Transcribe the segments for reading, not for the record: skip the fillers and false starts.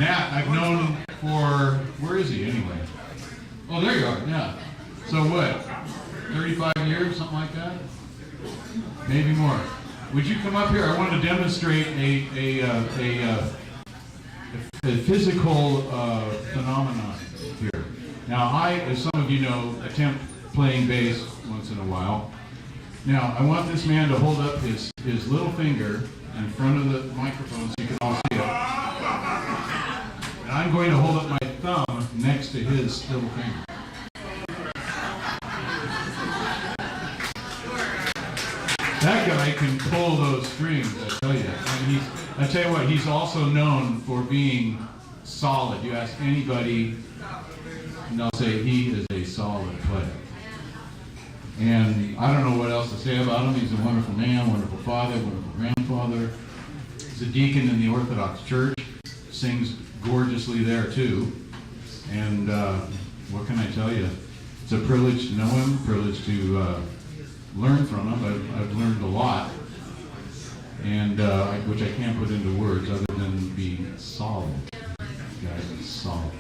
Nat, I've known for, where is he anyway? Oh, there you are, yeah. So what, 35 years, something like that? Maybe more. Would you come up here? I want to demonstrate a physical phenomenon here. Now, I, as some of you know, attempt playing bass once in a while. Now, I want this man to hold up his little finger in front of the microphone so you can all see it. And I'm going to hold up my thumb next to his little finger. That guy can pull those strings, I tell you. And I tell you what, he's also known for being solid. You ask anybody, and they'll say he is a solid player. And I don't know what else to say about him. He's a wonderful man, wonderful father, wonderful grandfather. He's a deacon in the Orthodox Church. Sings gorgeously there too. And what can I tell you? It's a privilege to know him, privilege to learn from him. I've learned a lot, and which I can't put into words other than being solid. Guys, it's solid.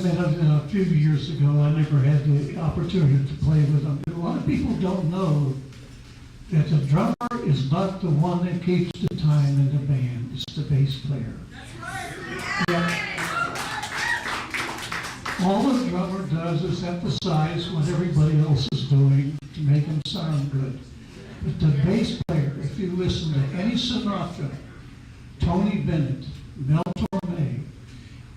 met him a few years ago. I never had the opportunity to play with him. A lot of people don't know that the drummer is not the one that keeps the time in the band. It's the bass player. Yeah. All the drummer does is emphasize what everybody else is doing to make them sound good. But the bass player, if you listen to any Sinatra, Tony Bennett, Mel Torme,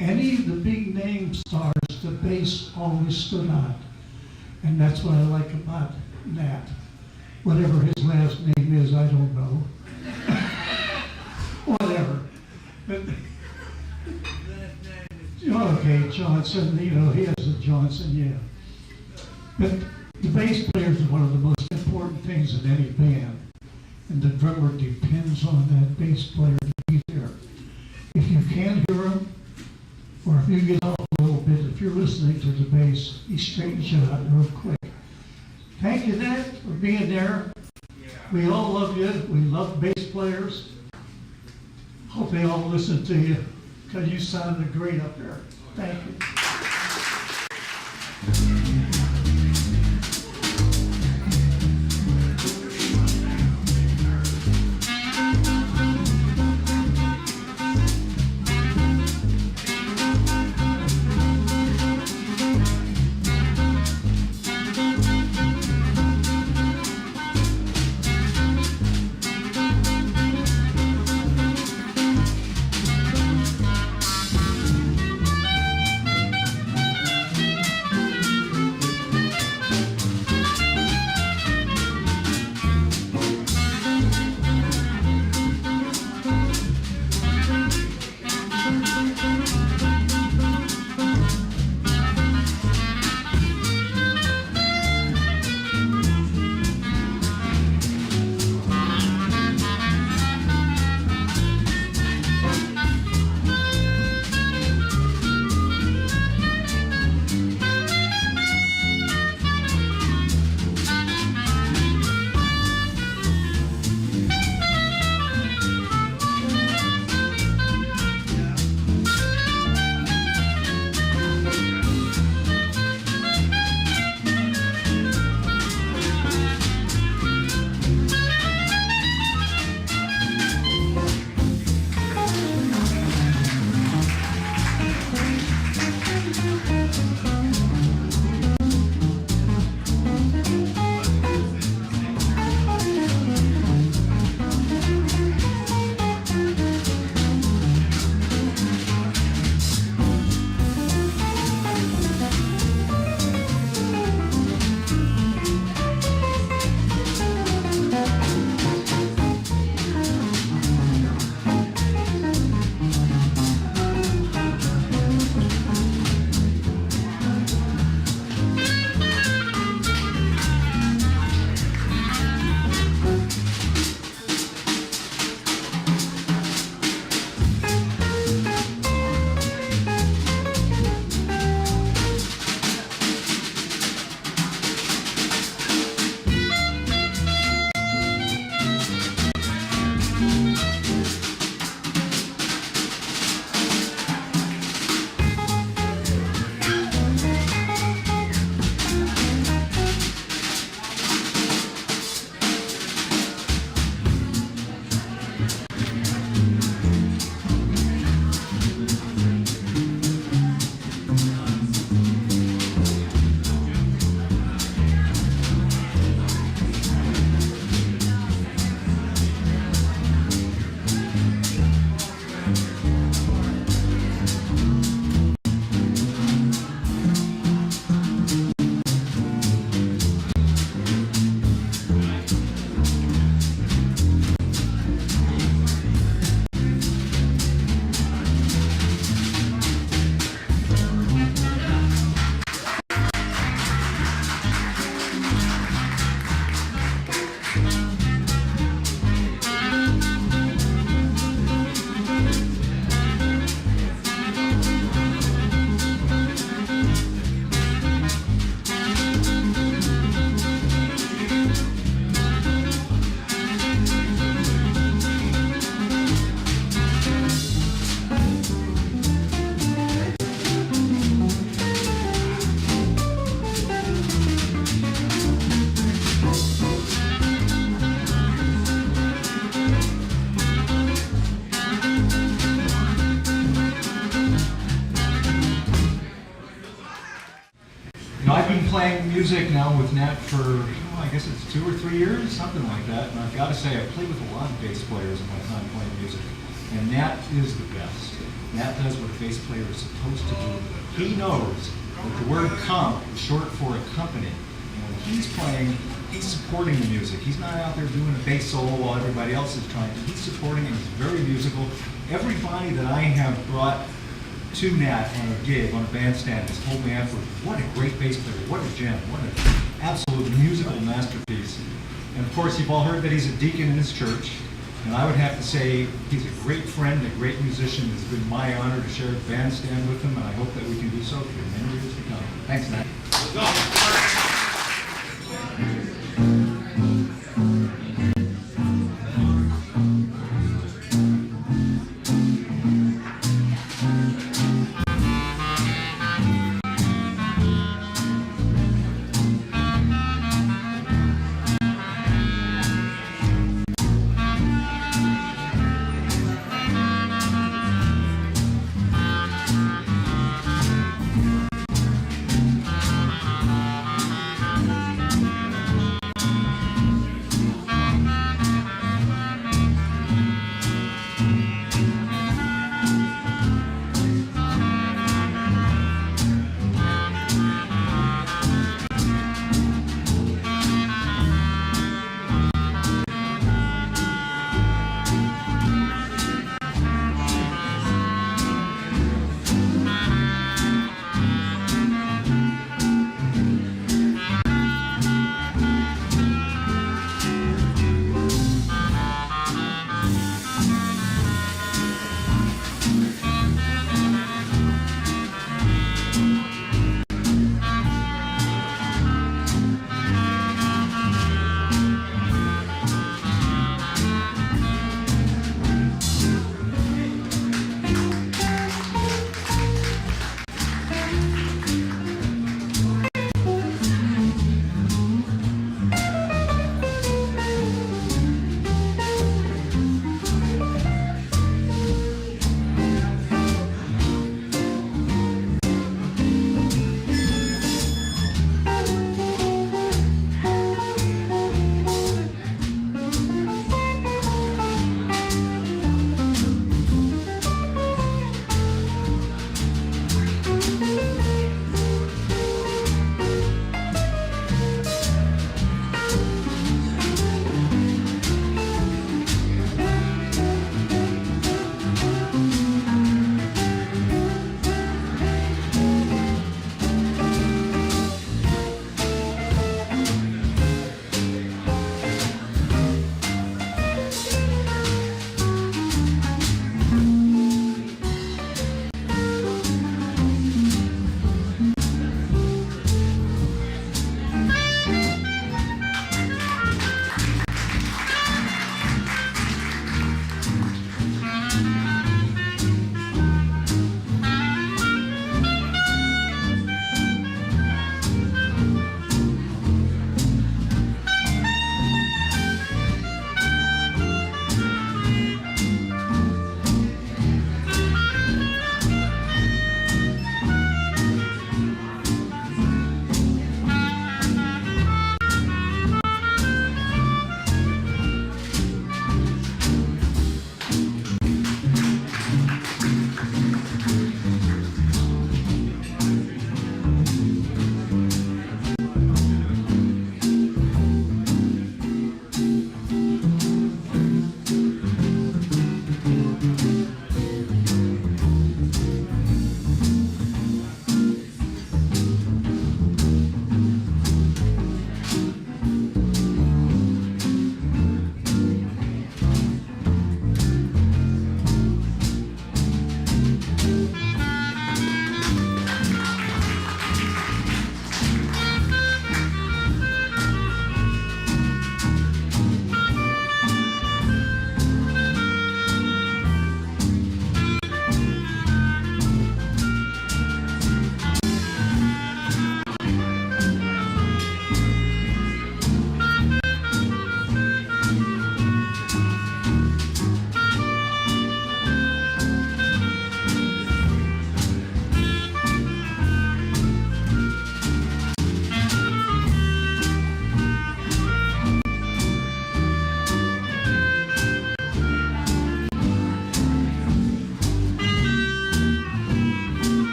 any of the big name stars, the bass always stood out. And that's what I like about Nat. Whatever his last name is, I don't know. Whatever. But, okay, Johnson, he has a Johnson, yeah. But the bass player is one of the most important things in any band. And the drummer depends on that bass player to be there. If you can't hear him, or if you get off a little bit, if you're listening to the bass, he straightens you out real quick. Thank you, Nat, for being there. We all love you. We love bass players. Hope they all listen to you, because you sounded great up there. Thank you. been playing music now with Nat for, I guess it's 2 or 3 years, something like that. And I've got to say, I played with a lot of bass players in my time playing music. And Nat is the best. Nat does what a bass player is supposed to do. He knows that the word comp is short for accompany. And when he's playing, he's supporting the music. He's not out there doing a bass solo while everybody else is trying to. He's supporting it. He's very musical. Everybody that I have brought to Nat on a gig, on a bandstand, has told me afterwards, what a great bass player, what a gem, what an absolute musical masterpiece. And of course, you've all heard that he's a deacon in his church. And I would have to say he's a great friend, a great musician. It's been my honor to share a bandstand with him, and I hope that we can do so for many years to come. Thanks, Nat.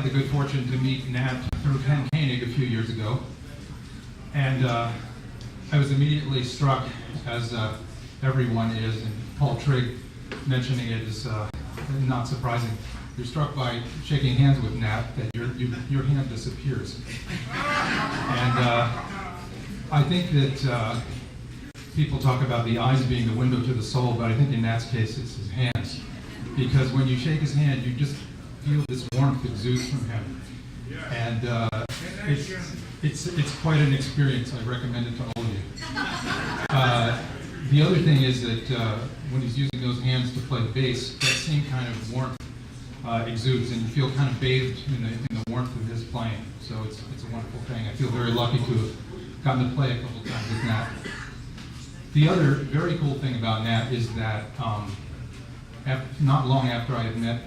the good fortune to meet Nat through Ken Koenig a few years ago. And I was immediately struck, as everyone is, and Paul Trigg mentioning it is not surprising. You're struck by shaking hands with Nat that your hand disappears. And I think that people talk about the eyes being the window to the soul, but I think in Nat's case it's his hands. Because when you shake his hand, you just feel this warmth exudes from him. And it's quite an experience. I recommend it to all of you. The other thing is that when he's using those hands to play the bass, that same kind of warmth exudes, and you feel kind of bathed in the warmth of his playing. So it's a wonderful thing. I feel very lucky to have gotten to play a couple times with Nat. The other very cool thing about Nat is that not long after I had met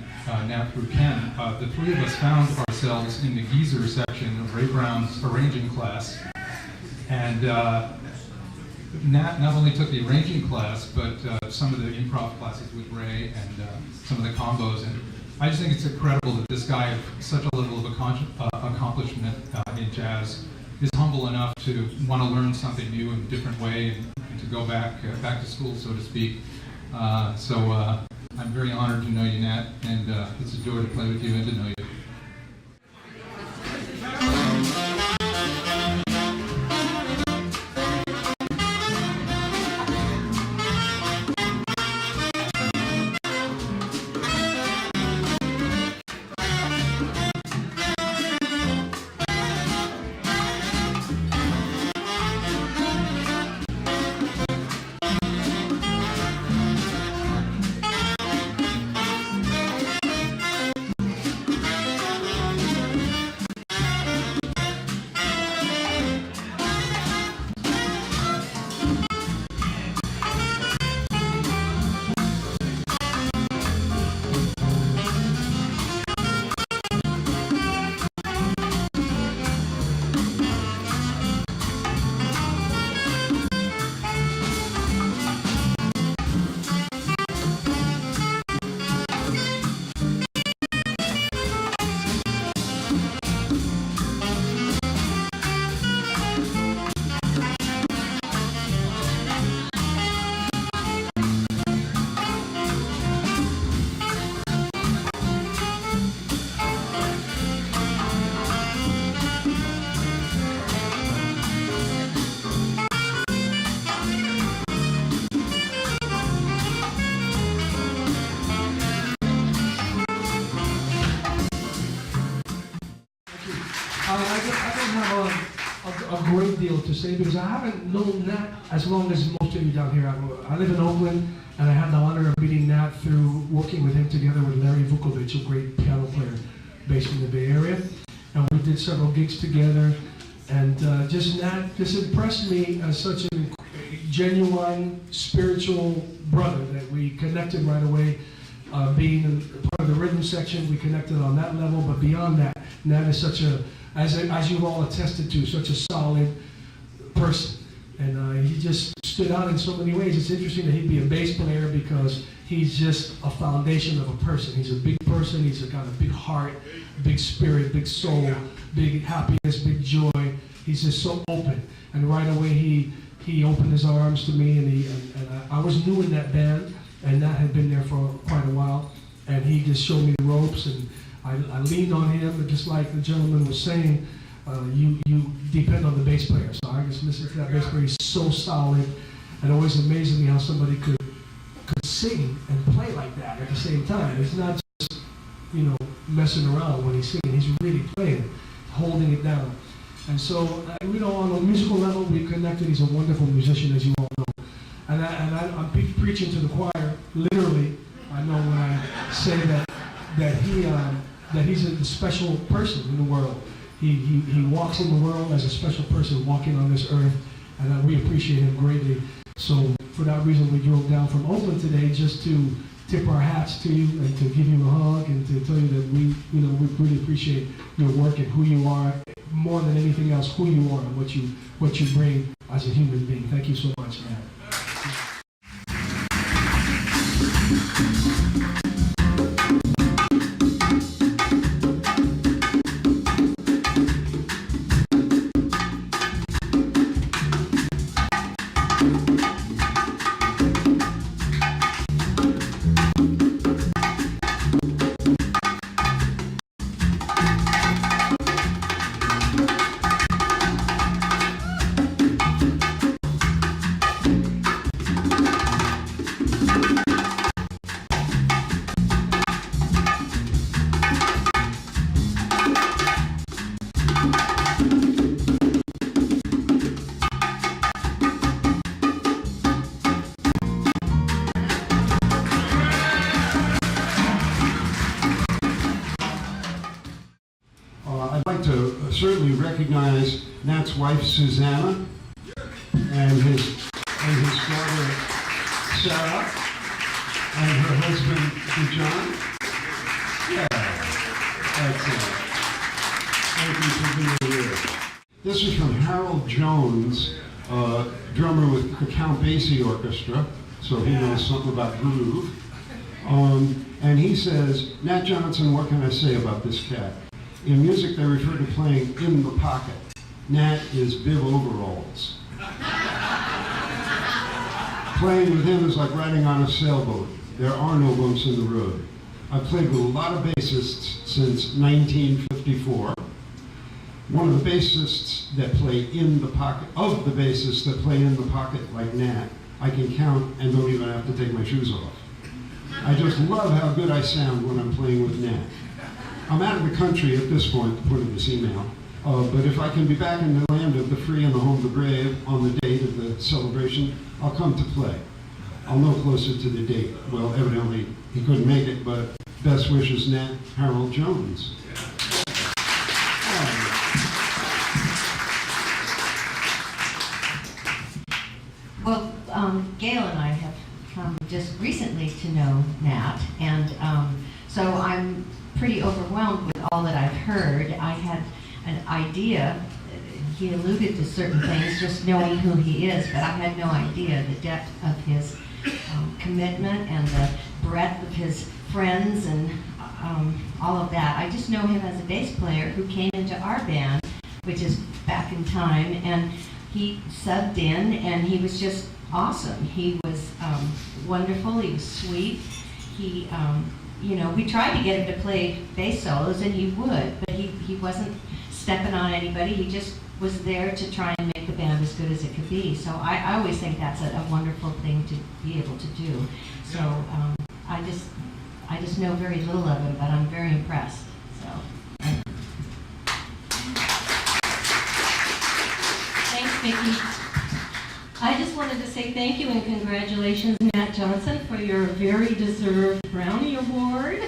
Nat through Ken, the three of us found ourselves in the geezer section of Ray Brown's arranging class. And Nat not only took the arranging class, but some of the improv classes with Ray and some of the combos. And I just think it's incredible that this guy of such a level of accomplishment in jazz is humble enough to want to learn something new in a different way and to go back to school, so to speak. So I'm very honored to know you, Nat, and it's a joy to play with you and to know you. A great deal to say because I haven't known Nat as long as most of you down here. I live in Oakland, and I had the honor of meeting Nat through working with him together with Larry Vukovic, a great piano player based in the Bay Area. And we did several gigs together, and Nat just impressed me as such a genuine spiritual brother that we connected right away. Being part of the rhythm section, we connected on that level, but beyond that, Nat is such a, as you've all attested to, such a solid person. And he just stood out in so many ways. It's interesting that he'd be a bass player because he's just a foundation of a person. He's a big person, he's got a big heart, big spirit, big soul, big happiness, big joy. He's just so open. And right away he opened his arms to me, and I was new in that band, and Nat had been there for quite a while. And he just showed me the ropes, and I leaned on him, and just like the gentleman was saying, you depend on the bass player. So I just listened to that bass player. He's so solid. It always amazes me how somebody could sing and play like that at the same time. It's not just, messing around when he's singing. He's really playing, holding it down. And so, on a musical level, we connected. He's a wonderful musician, as you all know. And I'm preaching to the choir, literally. I know when I say that he's a special person in the world. He walks in the world as a special person walking on this earth, and we appreciate him greatly. So for that reason, we drove down from Oakland today just to tip our hats to you and to give you a hug and to tell you that we really appreciate your work and who you are, more than anything else, who you are and what you bring as a human being. Thank you so much, man. recognize Nat's wife, Susanna, and his daughter, Sarah, and her husband, John. Yeah, that's it. Thank you for being here. This is from Harold Jones, drummer with the Count Basie Orchestra, so he knows something about groove. And he says, Nat Johnson, what can I say about this cat? In music, they refer to playing in the pocket. Nat is bib overalls. Playing with him is like riding on a sailboat. There are no bumps in the road. I've played with a lot of bassists since 1954. One of the bassists that play in the pocket, of the bassists that play in the pocket like Nat, I can count and don't even have to take my shoes off. I just love how good I sound when I'm playing with Nat. I'm out of the country at this point, according to this email, but if I can be back in the land of the free and the home of the brave on the date of the celebration, I'll come to play. I'll know closer to the date. Well, evidently he couldn't make it, but best wishes, Nat. Harold Jones. Well, Gail and I have come just recently to know Nat, and so I'm pretty overwhelmed with all that I've heard. I had an idea, he alluded to certain things, just knowing who he is, but I had no idea the depth of his commitment and the breadth of his friends and all of that. I just know him as a bass player who came into our band, which is back in time, and he subbed in, and he was just awesome. He was wonderful. He was sweet. He, we tried to get him to play bass solos, and he would, but he wasn't stepping on anybody. He just was there to try and make the band as good as it could be. So I always think that's a wonderful thing to be able to do. So I just know very little of him, but I'm very impressed. So. Thanks, Vicki. I just wanted to say thank you and congratulations, Nat Johnson, for your very deserved Brownie Award.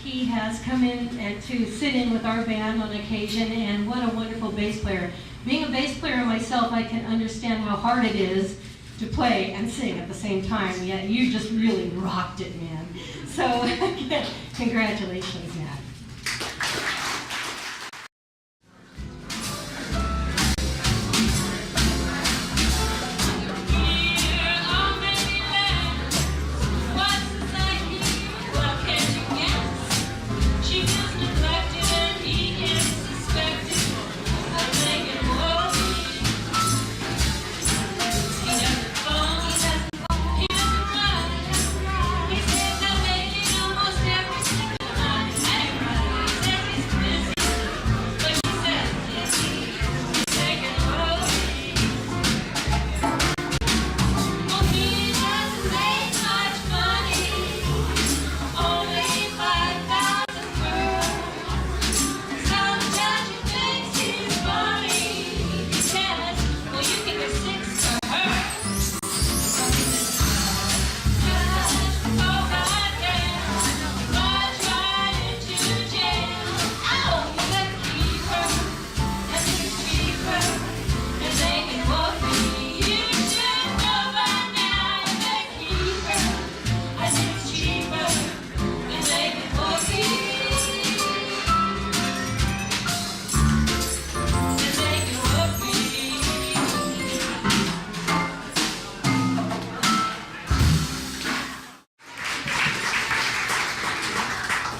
He has come in and to sit in with our band on occasion, and what a wonderful bass player. Being a bass player myself, I can understand how hard it is to play and sing at the same time, yet you just really rocked it, man. So, again, congratulations, Nat.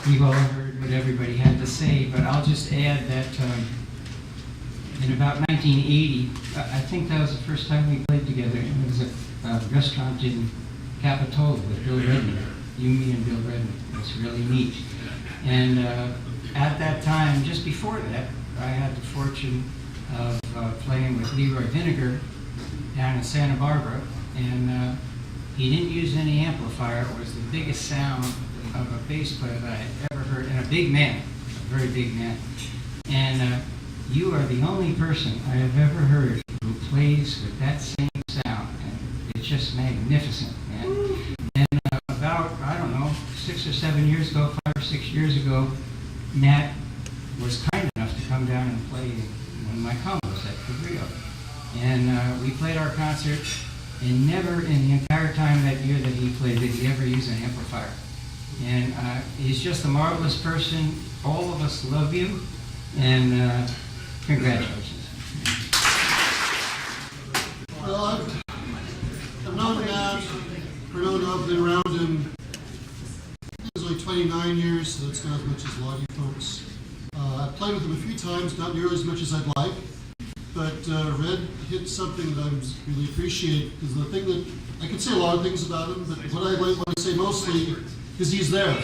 You've all heard what everybody had to say, but I'll just add that in about 1980, I think that was the first time we played together. It was a restaurant in Capitola with Bill Redman. You, me, and Bill Redman. It was really neat. And at that time, just before that, I had the fortune of playing with Leroy Vinegar down in Santa Barbara, and he didn't use any amplifier. It was the biggest sound of a bass player that I had ever heard, and a big man, a very big man. And you are the only person I have ever heard who plays with that same sound, and it's just magnificent, man. And about, I don't know, 6 or 7 years ago, 5 or 6 years ago, Nat was kind enough to come come down and play when my combos at Cabrillo. And we played our concert, and never in the entire time that year that he played did he ever use an amplifier. And he's just a marvelous person. All of us love you, and congratulations. Well, I've known Nat, I've been around him. It was like 29 years, so that's not as much as a lot of you folks. I've played with him a few times, not nearly as much as I'd like, but Red hit something that I really appreciate, because the thing that, I could say a lot of things about him, but what I want to say mostly is he's there.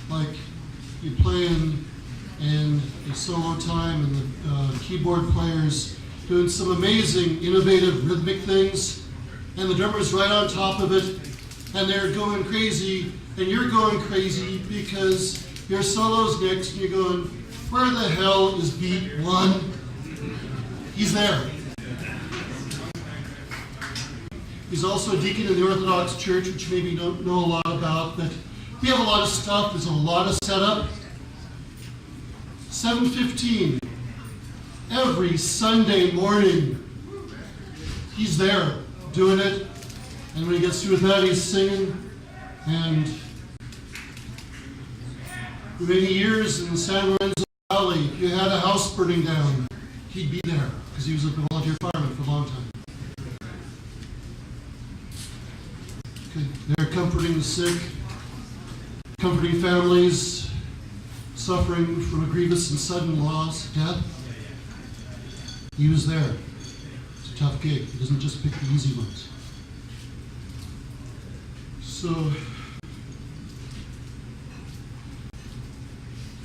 Like, you playing and a solo time, and the keyboard players doing some amazing, innovative, rhythmic things, and the drummer's right on top of it, and they're going crazy, and you're going crazy because your solo's next, and you're going, where the hell is beat one? He's there. He's also a deacon in the Orthodox Church, which maybe you don't know a lot about, but we have a lot of stuff. There's a lot of setup. 7:15 every Sunday morning. He's there doing it, and when he gets through with that, he's singing. And for many years in the San Lorenzo Valley, if you had a house burning down, he'd be there because he was a volunteer fireman for a long time. They're comforting the sick, comforting families suffering from a grievous and sudden loss, death. He was there. It's a tough gig. He doesn't just pick the easy ones. So,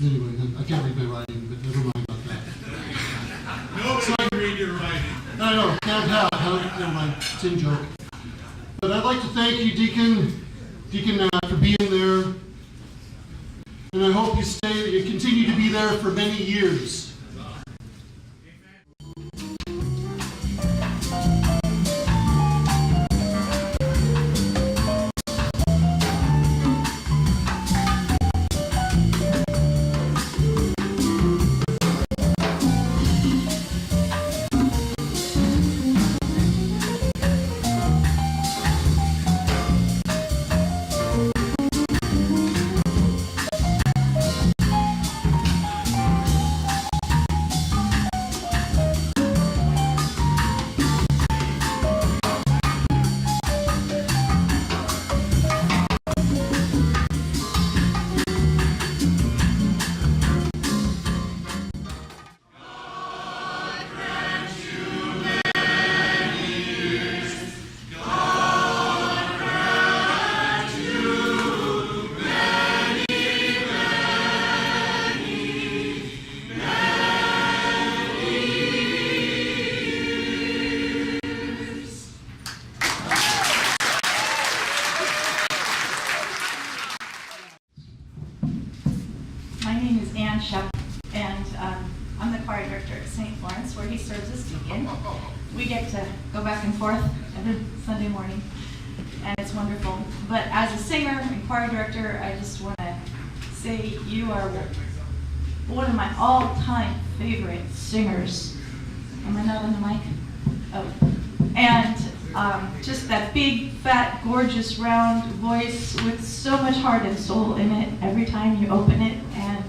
anyway, I can't read my writing, but never mind about that. Nobody can read your writing. I know, can't have. Never mind. It's in joke. But I'd like to thank you, Deacon Nat, for being there. And I hope you continue to be there for many years. I'm the choir director at St. Lawrence, where he serves as deacon. We get to go back and forth every Sunday morning, and it's wonderful. But as a singer and choir director, I just want to say you are one of my all-time favorite singers. Am I not on the mic? Oh. And just that big, fat, gorgeous, round voice with so much heart and soul in it every time you open it. And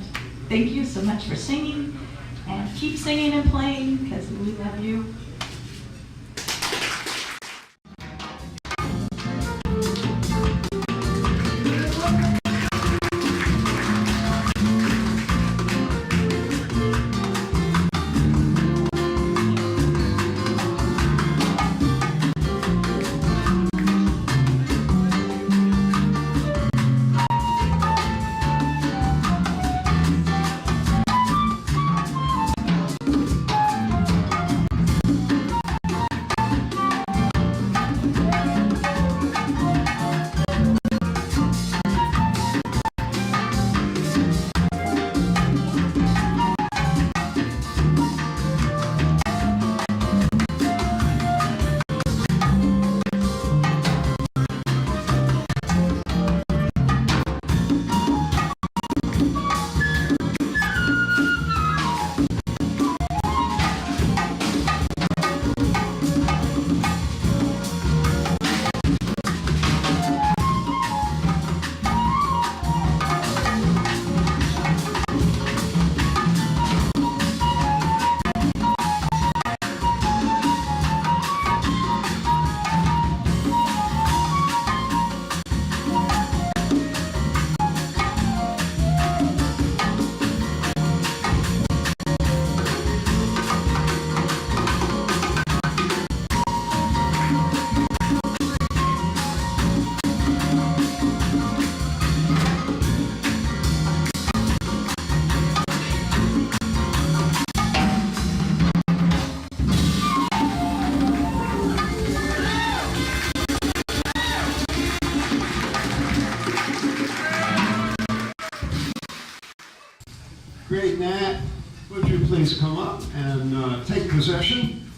thank you so much for singing. And keep singing and playing, because we love you. great Nat, would you please come up and take possession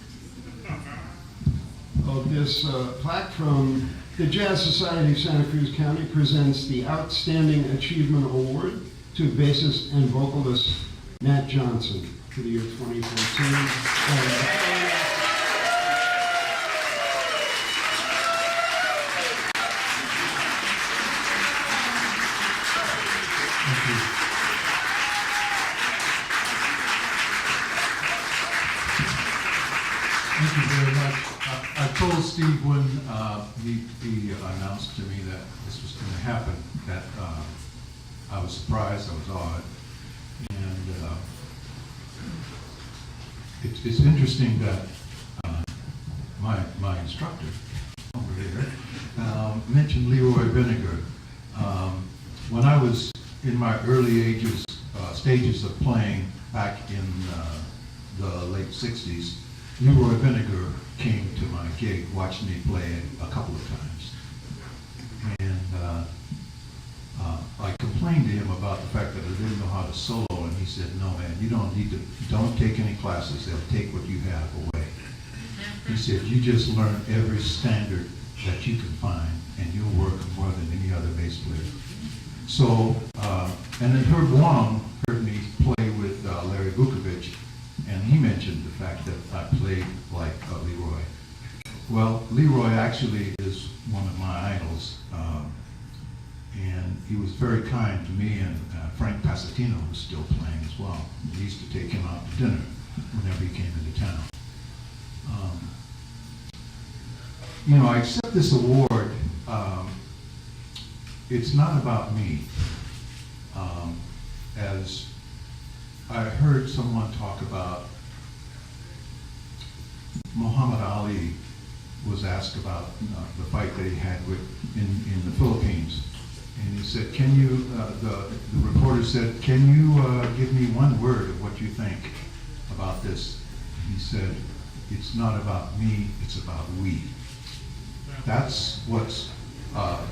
of this plaque from the Jazz Society of Santa Cruz County presents the Outstanding Achievement Award to bassist and vocalist Nat Johnson for the year 2014. Thank you very much. I told Steve when he announced to me that this was going to happen, that I was surprised, I was awed. And it's interesting that my instructor over there mentioned Leroy Vinegar. When I was in my early stages of playing back in the late 60s, Leroy Vinegar came to my gig, watched me play a couple of times. And I complained to him about the fact that I didn't know how to solo, and he said, no man, you don't take any classes, they'll take what you have away. He said, you just learn every standard that you can find, and you'll work more than any other bass player. So, and then Herb Wong heard me play with Larry Vukovic, and he mentioned the fact that I played like Leroy. Well, Leroy actually is one of my idols, and he was very kind to me, and Frank Pasatino was still playing as well. We used to take him out to dinner whenever he came into town. You know, I accept this award. It's not about me. As I heard someone talk about Muhammad Ali was asked about the fight that he had in the Philippines. And he said, can you, the reporter said, can you give me one word of what you think about this? He said, it's not about me, it's about we. That's what's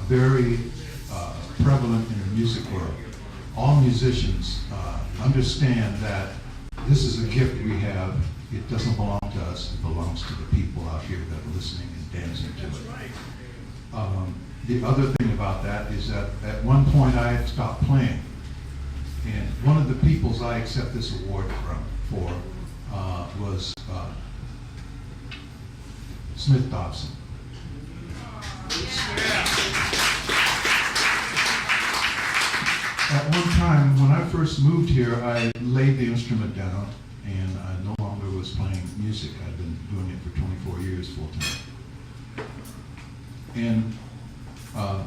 very prevalent in the music world. All musicians understand that this is a gift we have. It doesn't belong to us, it belongs to the people out here that are listening and dancing to it. The other thing about that is that at one point I had stopped playing. And one of the peoples I accept this award for was Smith Dobson. At one time, when I first moved here, I laid the instrument down, and I no longer was playing music. I've been doing it for 24 years full time. And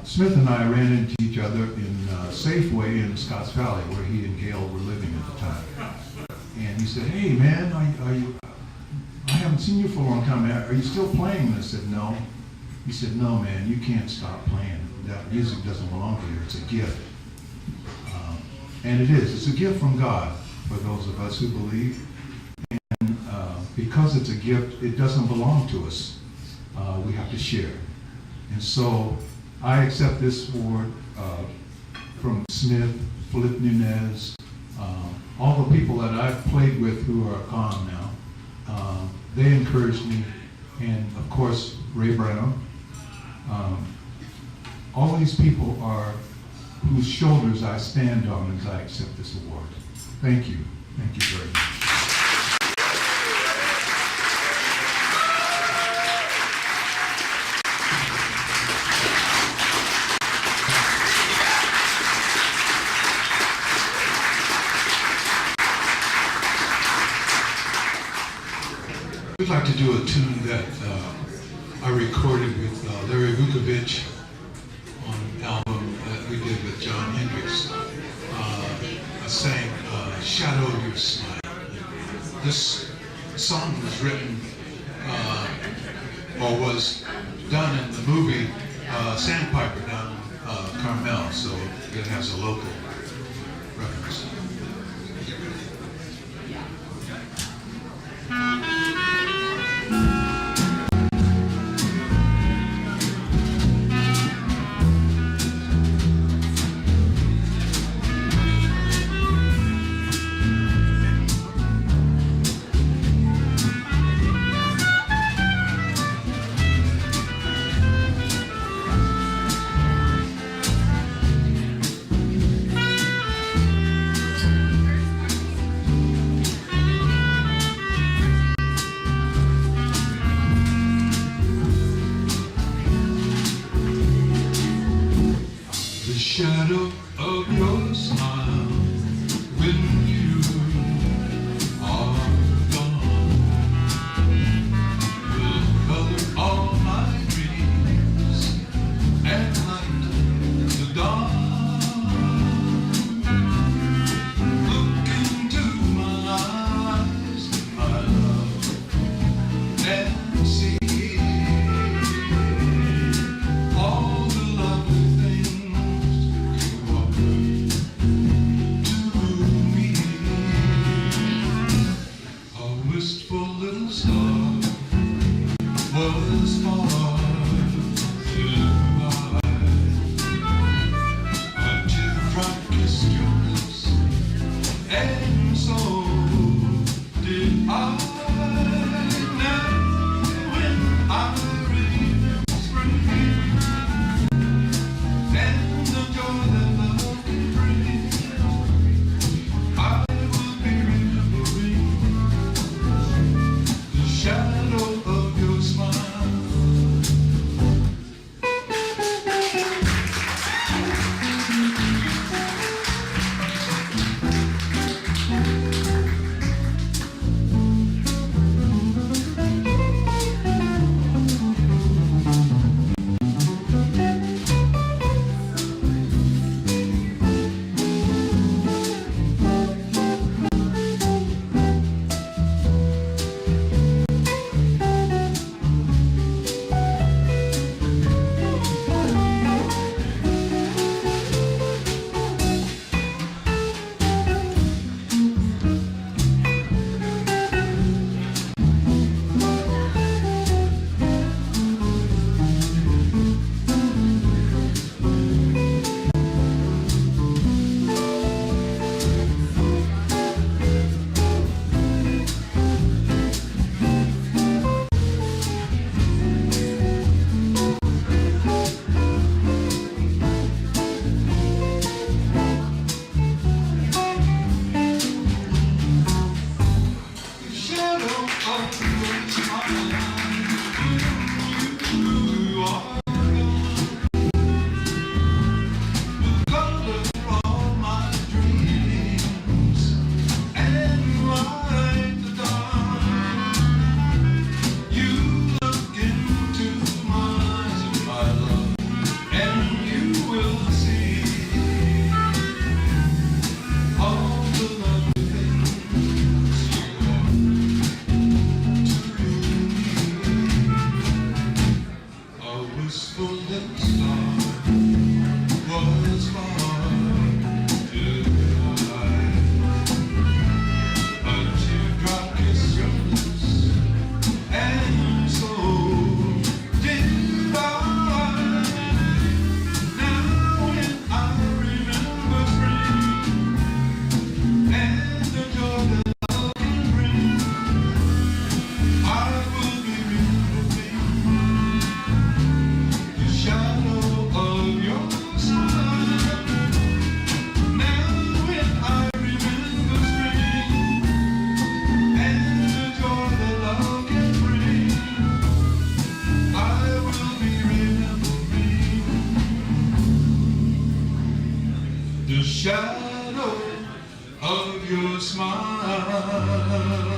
Smith and I ran into each other in Safeway in Scotts Valley, where he and Gail were living at the time. And he said, hey man, I haven't seen you for a long time. Are you still playing? And I said, no. He said, no man, you can't stop playing. That music doesn't belong to you, it's a gift. And it is. It's a gift from God for those of us who believe. And because it's a gift, it doesn't belong to us. We have to share. And so I accept this award from Smith, Philip Nunez, all the people that I've played with who are gone now. They encouraged me. And of course, Ray Brown. All these people are whose shoulders I stand on as I accept this award. Thank you. Thank you very much. We'd like to do a tune that I recorded with Larry Vukovic on an album that we did with John Hendricks. I sang Shadow of Your Smile. This song was written or was done in the movie Sandpiper down in Carmel, so it has a local reference. shadow of your smile when you are gone will color all my dreams and light the dawn. Look into my eyes, my love, and see all the lovely things you offer to me. A wistful little star was far too high. A teardrop kissed your lips, and so did I. Now when I remember spring and the joy that love can bring, I will be remembering the shadow of your smile. The shadow of your smile when you are gone will color all my dreams and light the dawn. You look into my eyes, my love, and you will see all the lovely things you are to me. A wistful little star was far too high. A teardrop kissed your lips, and so did I. Now when I remember spring and the joy that love can bring, I will be remembering the shadow of your smile. Now when I remember spring and the joy that love can bring, I will be remembering the shadow of your smile.